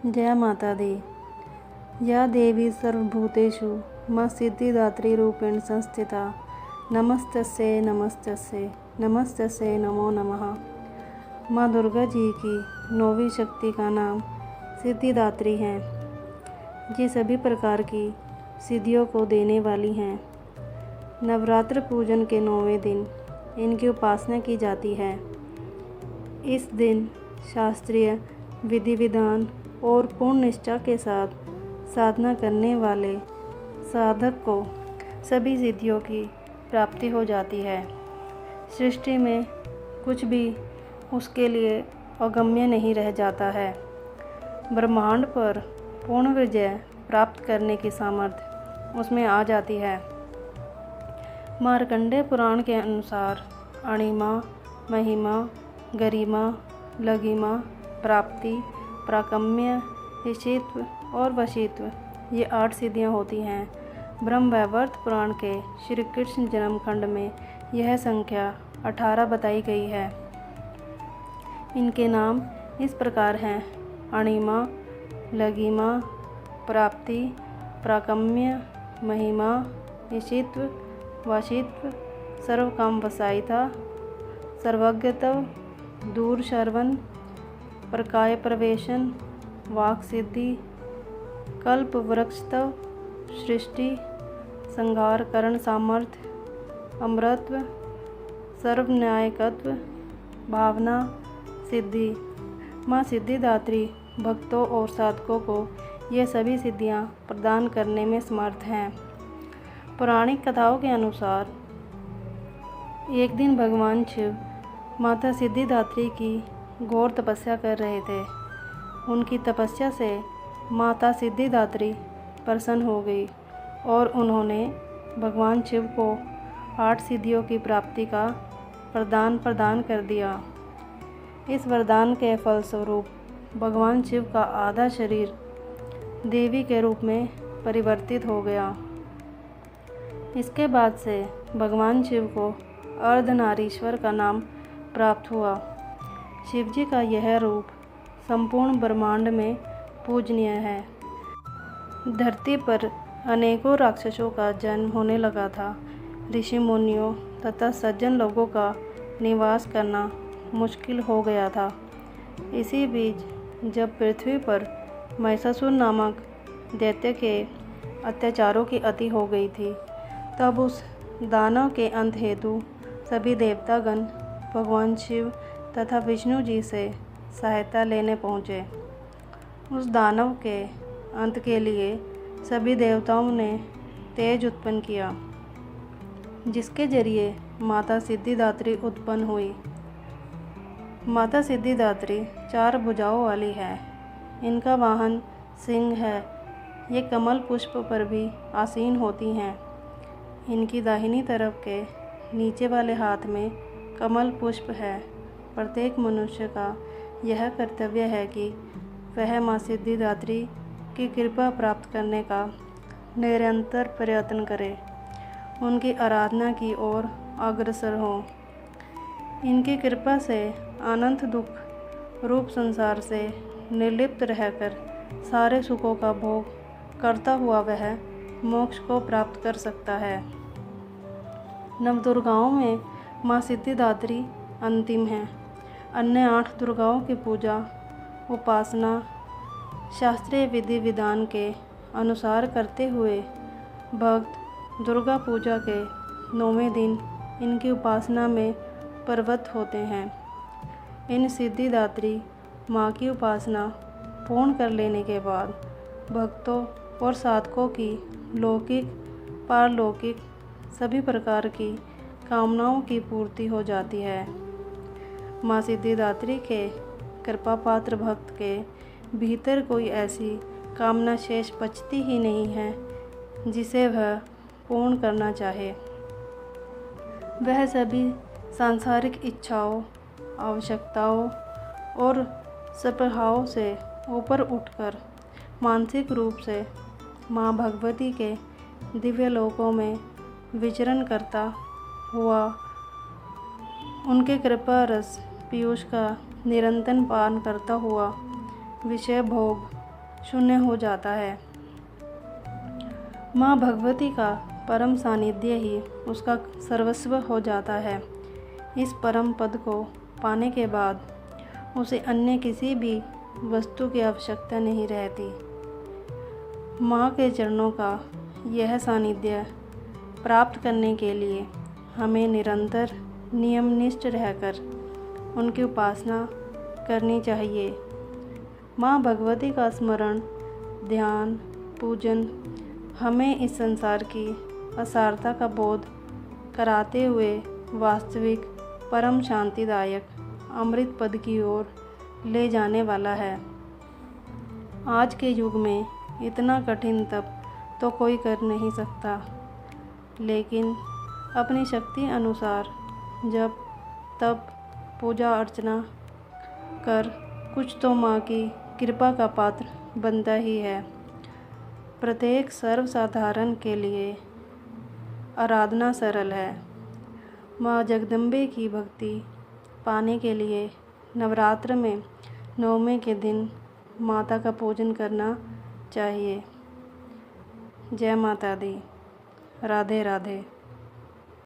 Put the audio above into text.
जय माता दी। या देवी सर्वभूतेषु मां सिद्धिदात्री रूपेण संस्थिता। नमस्तस्यै नमस्तस्यै नमस्तस्यै नमो नमः। माँ दुर्गा जी की 9वीं शक्ति का नाम सिद्धिदात्री है। ये सभी प्रकार की सिद्धियों को देने वाली हैं। नवरात्र पूजन के 9वें दिन इनकी उपासना की जाती है। इस दिन शास्त्रीय विधि विधान और पूर्ण निष्ठा के साथ साधना करने वाले साधक को सभी सिद्धियों की प्राप्ति हो जाती है। सृष्टि में कुछ भी उसके लिए अगम्य नहीं रह जाता है। ब्रह्मांड पर पूर्ण विजय प्राप्त करने की सामर्थ्य उसमें आ जाती है। मार्कंडेय पुराण के अनुसार अणिमा, महिमा, गरिमा, लघिमा, प्राप्ति, प्राकम्य, ईशित्व और वशीत्व ये 8 सिद्धियाँ होती हैं। ब्रह्मवैवर्त पुराण के श्री कृष्ण जन्म खंड में यह संख्या 18 बताई गई है। इनके नाम इस प्रकार हैं: अणिमा, लघिमा, प्राप्ति, प्राकम्य, महिमा, ईशित्व, वशीत्व, सर्वकाम वसायिता, सर्वज्ञत्व, दूर श्रवण, प्रकाय प्रवेशन, वाक सिद्धि, कल्प वृक्षत्व, सृष्टि संहार करण सामर्थ्य, अमृतत्व, सर्वन्यायकत्व, भावना सिद्धि। माँ सिद्धिदात्री भक्तों और साधकों को ये सभी सिद्धियाँ प्रदान करने में समर्थ हैं। पौराणिक कथाओं के अनुसार एक दिन भगवान शिव माता सिद्धिदात्री की घोर तपस्या कर रहे थे। उनकी तपस्या से माता सिद्धिदात्री प्रसन्न हो गई और उन्होंने भगवान शिव को 8 सिद्धियों की प्राप्ति का प्रदान कर दिया। इस वरदान के फलस्वरूप भगवान शिव का आधा शरीर देवी के रूप में परिवर्तित हो गया। इसके बाद से भगवान शिव को अर्धनारीश्वर का नाम प्राप्त हुआ। शिवजी का यह रूप संपूर्ण ब्रह्मांड में पूजनीय है। धरती पर अनेकों राक्षसों का जन्म होने लगा था। ऋषि मुनियों तथा सज्जन लोगों का निवास करना मुश्किल हो गया था। इसी बीच जब पृथ्वी पर महिषासुर नामक दैत्य के अत्याचारों की अति हो गई थी, तब उस दानव के अंत हेतु सभी देवतागण भगवान शिव तथा विष्णु जी से सहायता लेने पहुँचे। उस दानव के अंत के लिए सभी देवताओं ने तेज उत्पन्न किया, जिसके जरिए माता सिद्धिदात्री उत्पन्न हुई। माता सिद्धिदात्री 4 भुजाओं वाली है। इनका वाहन सिंह है। ये कमल पुष्प पर भी आसीन होती हैं। इनकी दाहिनी तरफ के नीचे वाले हाथ में कमल पुष्प है। प्रत्येक मनुष्य का यह कर्तव्य है कि वह माँ सिद्धिदात्री की कृपा प्राप्त करने का निरंतर प्रयत्न करे, उनकी आराधना की ओर अग्रसर हो। इनकी कृपा से अनंत दुख रूप संसार से निर्लिप्त रहकर सारे सुखों का भोग करता हुआ वह मोक्ष को प्राप्त कर सकता है। नवदुर्गाओं में माँ सिद्धिदात्री अंतिम है। अन्य 8 दुर्गाओं की पूजा उपासना शास्त्रीय विधि विधान के अनुसार करते हुए भक्त दुर्गा पूजा के 9वें दिन इनकी उपासना में प्रवृत्त होते हैं। इन सिद्धिदात्री माँ की उपासना पूर्ण कर लेने के बाद भक्तों और साधकों की लौकिक पारलौकिक सभी प्रकार की कामनाओं की पूर्ति हो जाती है। माँ सिद्धिदात्री के कृपा पात्र भक्त के भीतर कोई ऐसी कामना शेष बचती ही नहीं है जिसे वह पूर्ण करना चाहे। वह सभी सांसारिक इच्छाओं, आवश्यकताओं और स्पृहाओं से ऊपर उठकर मानसिक रूप से माँ भगवती के दिव्य लोकों में विचरण करता हुआ उनके कृपा रस पीयूष का निरंतर पान करता हुआ विषय भोग शून्य हो जाता है। माँ भगवती का परम सानिध्य ही उसका सर्वस्व हो जाता है। इस परम पद को पाने के बाद उसे अन्य किसी भी वस्तु की आवश्यकता नहीं रहती। माँ के चरणों का यह सानिध्य प्राप्त करने के लिए हमें निरंतर नियमनिष्ठ रहकर उनकी उपासना करनी चाहिए। माँ भगवती का स्मरण, ध्यान, पूजन हमें इस संसार की असारता का बोध कराते हुए वास्तविक परम शांतिदायक अमृत पद की ओर ले जाने वाला है। आज के युग में इतना कठिन तप तो कोई कर नहीं सकता, लेकिन अपनी शक्ति अनुसार जब तप, पूजा अर्चना कर कुछ तो माँ की कृपा का पात्र बनता ही है। प्रत्येक सर्वसाधारण के लिए आराधना सरल है। माँ जगदम्बे की भक्ति पाने के लिए नवरात्र में नवमी के दिन माता का पूजन करना चाहिए। जय माता दी। राधे राधे।